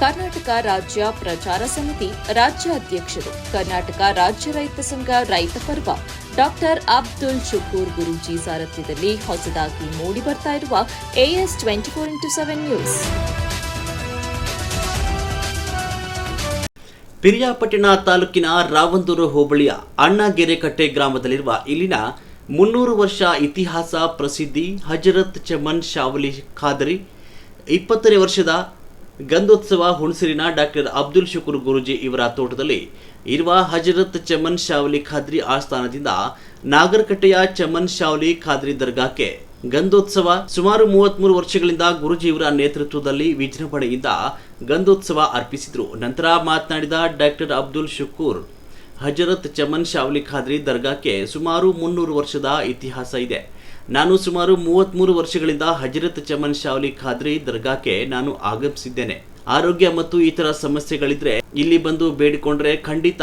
ಕರ್ನಾಟಕ ರಾಜ್ಯ ಪ್ರಚಾರ ಸಮಿತಿ ರಾಜ್ಯಾಧ್ಯಕ್ಷರು, ಕರ್ನಾಟಕ ರಾಜ್ಯ ರೈತ ಸಂಘ ರೈತ ಪರ್ವ, ಡಾಕ್ಟರ್ ಅಬ್ದುಲ್ ಶುಕೂರ್ ಗುರೂಜಿ ಸಾರಥ್ಯದಲ್ಲಿ ಹೊಸದಾಗಿ ಮೂಡಿಬರ್ತಾ ಇರುವ AS 24x7 ನ್ಯೂಸ್. ಪಿರಿಯಾಪಟ್ಟಣ ತಾಲೂಕಿನ ರಾವಂದೂರು ಹೋಬಳಿಯ ಅಣ್ಣಗೆರೆಕಟ್ಟೆ ಗ್ರಾಮದಲ್ಲಿರುವ ಇಲ್ಲಿನ 300 ವರ್ಷ ಇತಿಹಾಸ ಪ್ರಸಿದ್ಧಿ ಹಜರತ್ ಚಮನ್ ಶಾವಲಿ ಖಾದರಿ 20ನೇ ವರ್ಷದ ಗಂಧೋತ್ಸವ ಹುಣಸೂರಿನ ಡಾಕ್ಟರ್ ಅಬ್ದುಲ್ ಶುಕೂರ್ ಗುರೂಜಿ ಇವರ ತೋಟದಲ್ಲಿ ಇರುವ ಹಜರತ್ ಚಮನ್ ಶಾವಲಿ ಖಾದ್ರಿ ಆಸ್ಥಾನದಿಂದ ನಾಗರಕಟ್ಟೆಯ ಚಮನ್ ಶಾವಲಿ ಖಾದ್ರಿ ದರ್ಗಾಕ್ಕೆ ಗಂಧೋತ್ಸವ ಸುಮಾರು 33 ವರ್ಷಗಳಿಂದ ಗುರೂಜಿ ಇವರ ನೇತೃತ್ವದಲ್ಲಿ ವಿಜೃಂಭಣೆಯಿಂದ ಗಂಧೋತ್ಸವ ಅರ್ಪಿಸಿದರು. ನಂತರ ಮಾತನಾಡಿದ ಡಾಕ್ಟರ್ ಅಬ್ದುಲ್ ಶುಕೂರ್, ಹಜರತ್ ಚಮನ್ ಶಾವಲಿ ಖಾದ್ರಿ ದರ್ಗಾಕ್ಕೆ ಸುಮಾರು 300 ವರ್ಷದ ಇತಿಹಾಸ ಇದೆ. ನಾನು ಸುಮಾರು 33 ವರ್ಷಗಳಿಂದ ಹಜರತ್ ಚಮನ್ ಶಾವಲಿ ಖಾದ್ರಿ ದರ್ಗಾಕ್ಕೆ ನಾನು ಆಗಮಿಸಿದ್ದೇನೆ. ಆರೋಗ್ಯ ಮತ್ತು ಇತರ ಸಮಸ್ಯೆಗಳಿದ್ರೆ ಇಲ್ಲಿ ಬಂದು ಬೇಡಿಕೊಂಡ್ರೆ ಖಂಡಿತ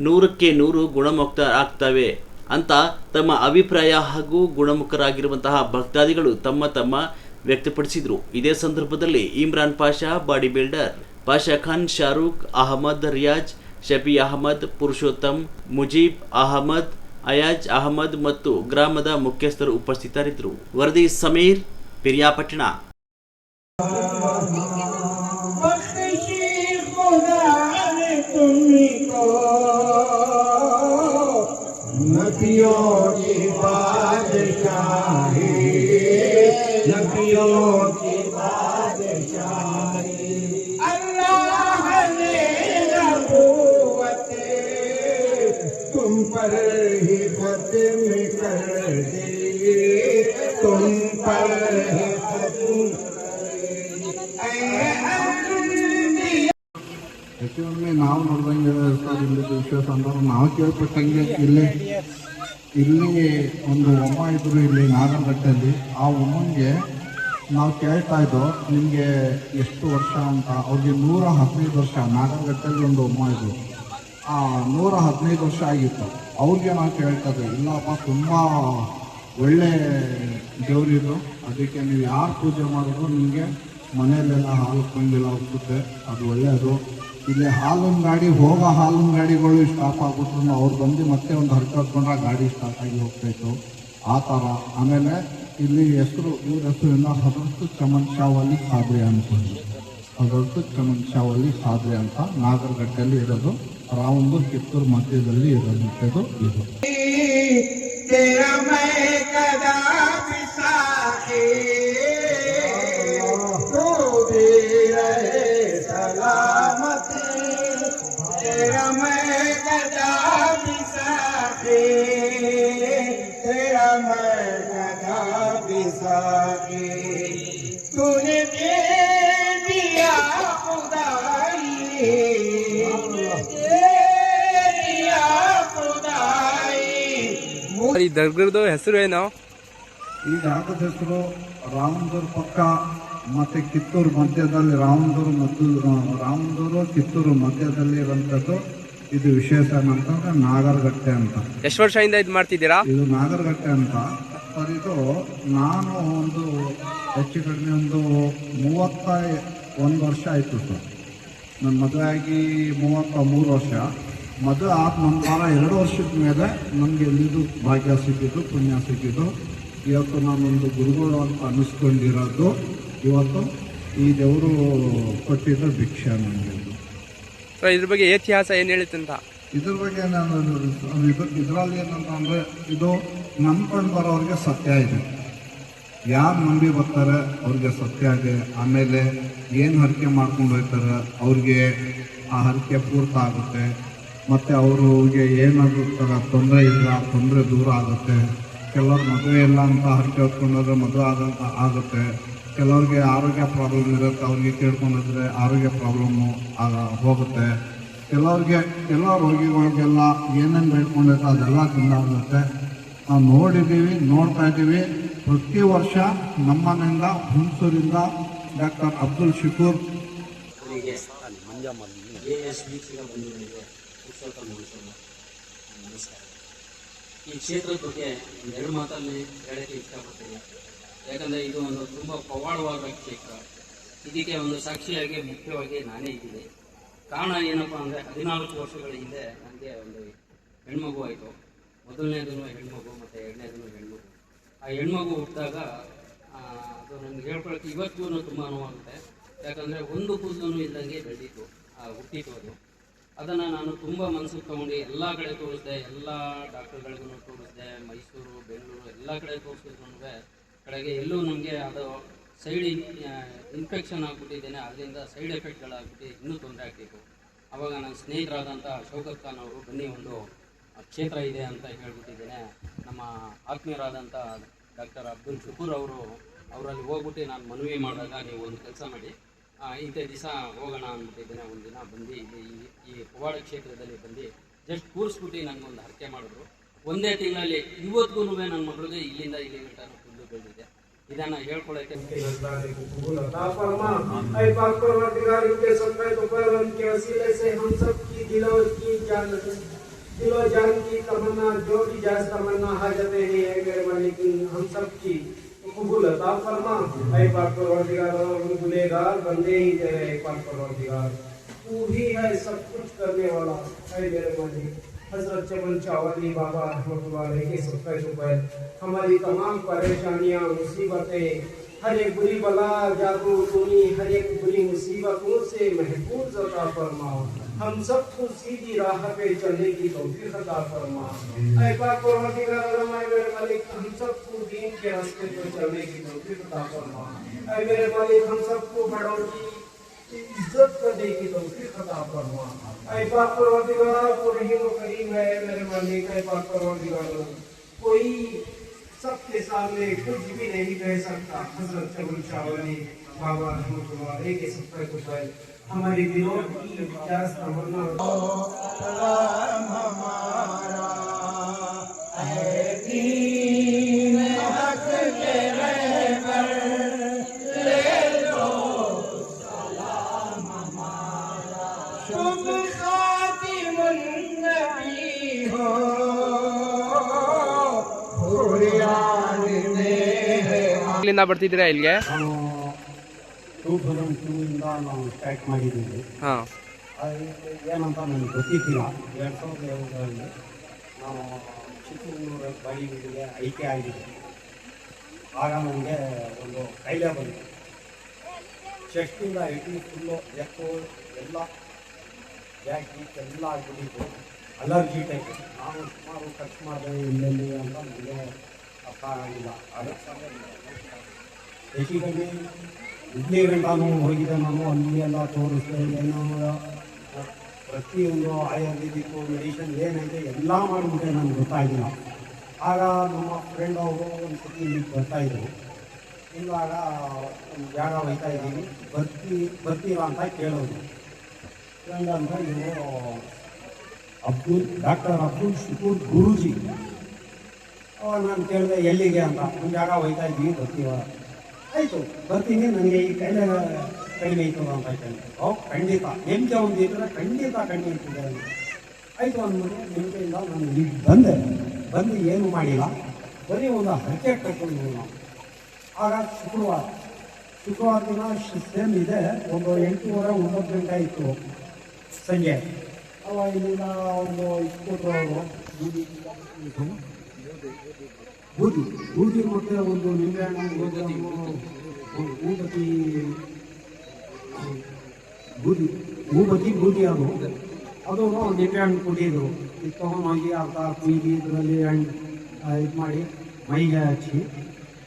100ಕ್ಕೆ 100 ಗುಣಮುಕ್ತ ಆಗ್ತವೆ ಅಂತ ತಮ್ಮ ಅಭಿಪ್ರಾಯ ಹಾಗೂ ಗುಣಮುಖರಾಗಿರುವಂತಹ ಭಕ್ತಾದಿಗಳು ತಮ್ಮ ವ್ಯಕ್ತಪಡಿಸಿದರು. ಇದೇ ಸಂದರ್ಭದಲ್ಲಿ ಇಮ್ರಾನ್ ಪಾಷಾ, ಬಾಡಿ ಬಿಲ್ಡರ್ ಪಾಷಾ ಖಾನ್, ಶಾರೂಕ್ ಅಹಮದ್, ರಿಯಾಜ್, ಶಫಿ ಅಹಮದ್, ಪುರುಷೋತ್ತಮ್, ಮುಜೀಬ್ ಅಹಮದ್, ಅಯಾಜ್ ಅಹಮದ್ ಮತ್ತು ಗ್ರಾಮದ ಮುಖ್ಯಸ್ಥರು ಉಪಸ್ಥಿತರಿದ್ದರು. ವರದಿ ಸಮೀರ್, ಪಿರಿಯಾಪಟ್ಟಣ. तुम पर ही खत्म कर दे, तुम पर ही ಹೆಚ್ಚುವಮ್ಮೆ ನಾವು ನೋಡ್ದಂಗೆ ಸರ್ ಇಲ್ಲಿ ವಿಶ್ವಾಸ ಅಂದ್ರೆ ನಾವು ಕೇಳ್ಪಟ್ಟಂಗೆ ಇಲ್ಲಿ ಒಂದು ಅಮ್ಮ ಇದ್ರು ಇಲ್ಲಿ ನಾಗರಗಟ್ಟೆಯಲ್ಲಿ. ಆ ಅಮ್ಮನಿಗೆ ನಾವು ಕೇಳ್ತಾ ಇದ್ದೋ ನಿಮಗೆ ಎಷ್ಟು ವರ್ಷ ಅಂತ. ಅವ್ರಿಗೆ 115 ವರ್ಷ. ನಾಗರಗಟ್ಟೆಯಲ್ಲಿ ಒಂದು ಅಮ್ಮ ಇದ್ರು, 115 ವರ್ಷ ಆಗಿತ್ತು. ಅವ್ರಿಗೆ ನಾವು ಕೇಳ್ತದೆ, ಇಲ್ಲಪ್ಪ ತುಂಬ ಒಳ್ಳೆ ದೇವರಿದ್ರು, ಅದಕ್ಕೆ ನೀವು ಯಾರು ಪೂಜೆ ಮಾಡಿದ್ರು ನಿಮಗೆ ಮನೆಯಲ್ಲೆಲ್ಲ ಹಾಲು ಕೊಂದಿಲ್ಲ ಹೋಗುತ್ತೆ, ಅದು ಒಳ್ಳೆಯದು. ಇಲ್ಲಿ ಹಾಲಿನ ಗಾಡಿ ಹಾಲಿನ ಗಾಡಿಗಳು ಸ್ಟಾಪ್ ಆಗ್ಬಿಟ್ರು ಅವ್ರು ಬಂದು ಮತ್ತೆ ಒಂದು ಹರ್ಕೊಂಡ್ರೆ ಗಾಡಿ ಸ್ಟಾರ್ಟ್ ಆಗಿ ಹೋಗ್ತಾಯಿತ್ತು, ಆ ಥರ. ಆಮೇಲೆ ಇಲ್ಲಿ ಹೆಸರು, ಇವ್ರ ಹೆಸರಿಂದ ಹಜರತ್ ಚಮನ್ ಶಾವಲಿ ಖಾದ್ರಿ ಅಂದ್ಕೊಂಡು, ಹಜರತ್ ಚಮನ್ ಶಾವಲಿ ಖಾದ್ರಿ ಅಂತ ನಾಗರಗಟ್ಟೆಯಲ್ಲಿ ಇರೋದು. ರಾವಂದೂರು ಕಿತ್ತೂರು ಮಧ್ಯದಲ್ಲಿ ಇರೋದು ಇದು. ಈ ದರ್ಗದ ಹೆಸರು ಏನು? ಈ ಜಾಗದ ಹೆಸರು ರಾವಂದೂರು ಪಕ್ಕ ಮತ್ತೆ ಕಿತ್ತೂರು ಮಧ್ಯದಲ್ಲಿ, ರಾವಂದೂರು ಕಿತ್ತೂರು ಮಧ್ಯದಲ್ಲಿ ಇರುವಂಥದ್ದು. ಇದು ವಿಶೇಷ ಏನಂತಂದ್ರೆ ನಾಗರಗಟ್ಟೆ ಅಂತ. ಎಷ್ಟು ವರ್ಷದಿಂದ ಇದು ಮಾಡ್ತಿದ್ದೀರಾ? ಇದು ನಾಗರಗಟ್ಟೆ ಅಂತ ಸರ್. ಇದು ನಾನು ಒಂದು ಹೆಚ್ಚು ಕಡಿಮೆ ಒಂದು 31 ವರ್ಷ ಆಯಿತು ಸರ್. ನನ್ನ ಮದುವೆ ಆಗಿ 33 ವರ್ಷ. ಮದುವೆ ಆದ ನಂತರ 2 ವರ್ಷದ ಮೇಲೆ ನನಗೆ ಎಲ್ಲಿದ್ದು ಭಾಗ್ಯ ಸಿಕ್ಕಿದ್ದು, ಪುಣ್ಯ ಸಿಕ್ಕಿದ್ದು. ಇವತ್ತು ನಾನೊಂದು ಗುರುಗಳು ಅಂತ ಅನ್ನಿಸ್ಕೊಂಡಿರೋದು ಇವತ್ತು ಈ ದೇವರು ಕೊಟ್ಟಿದ್ದ ಭಿಕ್ಷೆ ನನಗೆ. ಸೊ ಇದ್ರ ಬಗ್ಗೆ ಇತಿಹಾಸ ಏನು ಹೇಳುತ್ತಂತ? ಇದ್ರ ಬಗ್ಗೆ ನಾನು ಇದರಲ್ಲಿ ಏನಂತಂದರೆ, ಇದು ನಂಬ್ಕೊಂಡು ಬರೋರಿಗೆ ಸತ್ಯ ಇದೆ. ಯಾರು ನಂಬಿ ಬರ್ತಾರೆ ಅವ್ರಿಗೆ ಸತ್ಯ ಇದೆ. ಆಮೇಲೆ ಏನು ಹರಕೆ ಮಾಡ್ಕೊಂಡು ಹೋಗ್ತಾರೆ ಅವ್ರಿಗೆ ಆ ಹರಕೆ ಪೂರ್ತಿ ಆಗುತ್ತೆ. ಮತ್ತು ಅವ್ರಿಗೆ ಏನಾದರೂ ತೊಂದರೆ ಇಲ್ಲ, ತೊಂದರೆ ದೂರ ಆಗುತ್ತೆ. ಕೆಲವ್ರು ಮದುವೆ ಇಲ್ಲ ಅಂತ ಹರಕೆ ಹೊತ್ಕೊಂಡೋದ್ರೆ ಮದುವೆ ಆಗುತ್ತೆ. ಕೆಲವ್ರಿಗೆ ಆರೋಗ್ಯ ಪ್ರಾಬ್ಲಮ್ ಇರುತ್ತೆ, ಅವ್ರಿಗೆ ಕೇಳ್ಕೊಂಡೋದ್ರೆ ಆರೋಗ್ಯ ಪ್ರಾಬ್ಲಮ್ಮು ಹೋಗುತ್ತೆ. ಎಲ್ಲ ರೋಗಿಗಳಿಗೆಲ್ಲ ಏನೇನು ಬೇಡ್ಕೊಂಡಿರುತ್ತೆ ಅದೆಲ್ಲ ತಿಂದಾಗುತ್ತೆ. ನಾವು ನೋಡಿದ್ದೀವಿ, ನೋಡ್ತಾ ಇದ್ದೀವಿ. ಪ್ರತಿ ವರ್ಷ ನಮ್ಮನೆಯಿಂದ ಹುಣಸೂರಿಂದ ಡಾಕ್ಟರ್ ಅಬ್ದುಲ್ ಶುಕೂರ್ ಈ ಕ್ಷೇತ್ರದ ಬಗ್ಗೆ ಎರಡು ಮಾತಲ್ಲಿ ಹೇಳಕ್ಕೆ ಇಷ್ಟಪಡ್ತೀನಿ. ಯಾಕಂದರೆ ಇದು ಒಂದು ತುಂಬ ಪವಾಡವಾದ ಕ್ಷೇತ್ರ. ಇದಕ್ಕೆ ಒಂದು ಸಾಕ್ಷಿಯಾಗಿ ಮುಖ್ಯವಾಗಿ ನಾನೇ ಇದ್ದೀನಿ. ಕಾರಣ ಏನಪ್ಪ ಅಂದರೆ 14 ವರ್ಷಗಳ ಹಿಂದೆ ನನಗೆ ಒಂದು ಹೆಣ್ಮಗು ಆಯಿತು. ಮೊದಲನೇದೂ ಹೆಣ್ಮಗು ಮತ್ತು ಎರಡನೇದೂ ಹೆಣ್ಮಗು. ಆ ಹೆಣ್ಮಗು ಹುಟ್ಟಿದಾಗ ಅದು ನನಗೆ ಹೇಳ್ಕೊಳಕ್ಕೆ ಇವತ್ತಿಗೂ ತುಂಬ ನೋವಾಗುತ್ತೆ. ಯಾಕಂದರೆ ಒಂದು ಕೂದಲು ಇದ್ದಂಗೆ ಬೆಳೆದಿತ್ತು, ಹುಟ್ಟಿತ್ತು ಅದು. ಅದನ್ನು ನಾನು ತುಂಬ ಮನಸ್ಸಿಗೆ ತೊಗೊಂಡು ಎಲ್ಲ ಕಡೆ ತೋರಿಸಿದೆ, ಎಲ್ಲ ಡಾಕ್ಟರ್ಗಳಿಗೂ ತೋರಿಸಿದೆ, ಮೈಸೂರು, ಬೆಂಗಳೂರು ಎಲ್ಲ ಕಡೆ ತೋರಿಸಿದ್ರು ಕಡೆಗೆ ಎಲ್ಲೂ ನಮಗೆ ಅದು ಸೈಡ್ ಇನ್ಫೆಕ್ಷನ್ ಆಗಿಬಿಟ್ಟಿದ್ದೇನೆ. ಅದರಿಂದ ಸೈಡ್ ಎಫೆಕ್ಟ್ಗಳಾಗ್ಬಿಟ್ಟು ಇನ್ನೂ ತೊಂದರೆ ಆಗ್ತಿತ್ತು. ಆವಾಗ ನನ್ನ ಸ್ನೇಹಿತರಾದಂಥ ಶೌಕತ್ ಖಾನ್ ಅವರು ಬನ್ನಿ ಒಂದು ಕ್ಷೇತ್ರ ಇದೆ ಅಂತ ಹೇಳ್ಬಿಟ್ಟಿದ್ದೇನೆ. ನಮ್ಮ ಆತ್ಮೀಯರಾದಂಥ ಡಾಕ್ಟರ್ ಅಬ್ದುಲ್ ಶುಕೂರ್ ಅವರಲ್ಲಿ ಹೋಗ್ಬಿಟ್ಟು ನಾನು ಮನವಿ ಮಾಡಿದಾಗ ನೀವು ಒಂದು ಕೆಲಸ ಮಾಡಿ, ಇಂಥ ದಿವಸ ಹೋಗೋಣ ಅಂದ್ಬಿಟ್ಟಿದ್ದೇನೆ. ಒಂದು ದಿನ ಬಂದು ಈ ಪವಾಡ ಕ್ಷೇತ್ರದಲ್ಲಿ ಬಂದು ಜಸ್ಟ್ ಕೂರಿಸ್ಬಿಟ್ಟು ನನಗೊಂದು ಹರಕೆ ಮಾಡಿದ್ರು. ಒಂದೇ ತಿಂಗಳಲ್ಲಿ ಇವತ್ತಿಗೂ ನನ್ನ ಮಗಳಿಗೆ ಇಲ್ಲಿಂದ ಇಲ್ಲಿ ಗಂಟನೂ ಫುಲ್ಲು ಬೆಳೆದಿದೆ. ಇದನ್ನು ಹೇಳ್ಕೊಳ್ಳೋಕ್ಕೆ दिलो जान की तमन्ना जो भी जायज तमन्ना हाजतें हैं मेरे मालिक हम सब की कबूल अता फरमा। ऐ पाक परवरदिगार गुनहगार बंदे ही तेरे पाक परवरदिगार, तू ही है सब कुछ करने वाला। ऐ मेरे मालिक हजरत चमन चावली बाबा रहमतुल्लाह अलैह के सबसे पहले हमारी तमाम परेशानियां मुसीबतें, हर एक बुरी बला जादू टूनी, हर एक बुरी मुसीबतों से महफूज अता फरमा। हम सबको सीधी राह पे चलने की तौफीक अता फरमा। ऐ पाक परवरदिगार मेरे मालिक हम सबको दीन के रास्ते पर चलने की तौफीक अता फरमा। ऐ मेरे मालिक हम सबको बड़ों की इज्जत करने की तौफीक अता फरमा। ऐ पाक परवरदिगार को रहीम व करीम है मेरे मालिक। ऐ पाक परवरदिगार कोई सबके सामने कुछ भी नहीं कह सकता। हजरत चमन शावली बाबा रहमतुल्लाह अलैह के सबसे कुछ है हमारी दिलों की जायज तमन्ना। हमारा है दीन हक के रहबर, ले लो सलाम हमारा। शुभ खातिमुन नबी हो ಇಲ್ಲಿಂದ ಬರ್ತಿದ್ದೀರಾ ಇಲ್ಲಿಗೆ? 2002 ನಾವು ಸ್ಟಾರ್ಟ್ ಮಾಡಿದ್ದೀವಿ. ಹಾಂ, ಏನಂತ ನನಗೆ ಗೊತ್ತಿದ್ದಿಲ್ಲ. 2007ರಲ್ಲಿ ನಾವು ಚಿಕ್ಕಮಗಳೂರು ಬಾಡಿಗೆ ಆಯ್ಕೆ ಆಗಿದ್ದೆ. ಆಗ ನನಗೆ ಒಂದು ಕಾಯಿಲೆ ಬಂತು. ಚೆಸ್ಟಿಂದ ಐಟಿ ಫುಲ್ಲು ಎಕ್ಕು ಎಲ್ಲ ಬ್ಯಾಗಿ ಎಲ್ಲ ಆಗ್ಬಿಟ್ಟಿತ್ತು. Allergy type. ನಾನು ಸುಮಾರು ಖರ್ಚು ಮಾಡಿದೆ ಇಲ್ಲೆಲ್ಲಿ ಅಂತ ನನಗೆ ಅರ್ಥ ಆಗಿಲ್ಲ. ಅದಕ್ಕೆ ಹೆಚ್ಚಿಗೆ ಇಡ್ಲಿ ಗಂಟಾನು ಹೋಗಿದ್ದೆ ನಾನು. ಅಲ್ಲಿ ಎಲ್ಲ ತೋರಿಸ್ದೆ, ಏನೋ ಪ್ರತಿಯೊಂದು ಆಯುರ್ವೇದಿಕ್ ಮೆಡಿಷನ್ ಏನೈತೆ ಎಲ್ಲ ಮಾಡಿಬಿಟ್ಟೆ, ನನಗೆ ಗೊತ್ತಾಗಿಲ್ಲ. ಆಗ ನಮ್ಮ ಫ್ರೆಂಡ್ ಅವರು ಒಂದು ಸತಿ ಇಲ್ಲಿಗೆ ಬರ್ತಾಯಿದ್ರು. ಇವಾಗ ಒಂದು ಜಾಗ ಹೋಗ್ತಾ ಇದ್ದೀವಿ, ಬರ್ತೀರಾ ಅಂತ ಕೇಳೋದು. ಫ್ರೆಂಡ್ ಅಂತ ಇವರು ಡಾಕ್ಟರ್ ಅಬ್ದುಲ್ ಶುಕೂರ್ ಗುರೂಜಿ. ಅವಾಗ ನಾನು ಕೇಳಿದೆ ಎಲ್ಲಿಗೆ ಅಂತ. ಒಂದು ಜಾಗ ಹೋಗ್ತಾ ಇದ್ದೀವಿ, ಬರ್ತೀವ. ಆಯಿತು ಬರ್ತೀನಿ, ನನಗೆ ಈ ಕಾಯಿಲೆ ಕಡಿಮೆ ಇತ್ತು ಅಂತ ಕೇಳಿದೆ. ಖಂಡಿತ ನೆಮ್ಮದಿ ಒಂದು ಇದ್ದರೆ ಖಂಡಿತ ಕಡಿಮೆ ಇರ್ತದೆ ಅಂತ. ಆಯಿತು ಅಂದ್ಬಿಟ್ಟು ನೆಮ್ಮದಿಯಿಂದ ನಾನು ಇಲ್ಲಿ ಬಂದು ಏನೂ ಮಾಡಿಲ್ಲ, ಬರೀ ಒಂದು ಹರಕೆ ಕಟ್ಕೊಂಡು ನಾವು. ಆಗ ಶುಕ್ರವಾರ ದಿನ ಸೇಮ್ ಇದೆ, ಒಂದು 8:30-9 ಗಂಟೆ ಇತ್ತು ಸಂಜೆ. ಅವಾಗ ಇಲ್ಲಿಂದ ಒಂದು ಇಸ್ಕೊಟ್ರು ಬೂದಿ ಮತ್ತು ಒಂದು ನಿಂಬೆಹಣ್ಣು, ಬೂದಿ ಅದು ನಿಂಬೆಹಣ್ಣು ಕುಡಿಯೋದು. ಇದು ತೊಗೊಂಡೋಗಿ ಅರ್ಧ ಕುಯ್ದು ಇದರಲ್ಲಿ ಹಣ್ಣು ಇದು ಮಾಡಿ ಮೈಗೆ ಹಚ್ಚಿ,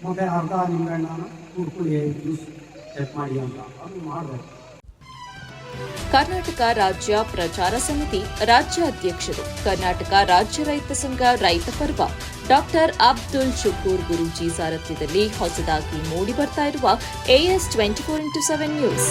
ಮತ್ತು ಅರ್ಧ ನಿಂಬೆಹಣ್ಣನ್ನು ಕುಡ್ಕೊಳ್ಳಿ ಜ್ಯೂಸ್ ಚೆಕ್ ಮಾಡಿ ಅಂತ ಅದು ಮಾಡಬೇಕು. ಕರ್ನಾಟಕ ರಾಜ್ಯ ಪ್ರಚಾರ ಸಮಿತಿ ರಾಜ್ಯ ಅಧ್ಯಕ್ಷರು, ಕರ್ನಾಟಕ ರಾಜ್ಯ ರೈತ ಸಂಘ ರೈತ ಪರ್ವ ಡಾಕ್ಟರ್ ಅಬ್ದುಲ್ ಶುಕೂರ್ ಗುರೂಜಿ ಸಾರಥ್ಯದಲ್ಲಿ ಹೊಸದಾಗಿ ಮೂಡಿಬರ್ತಾ ಇರುವ AS 24x7 ನ್ಯೂಸ್.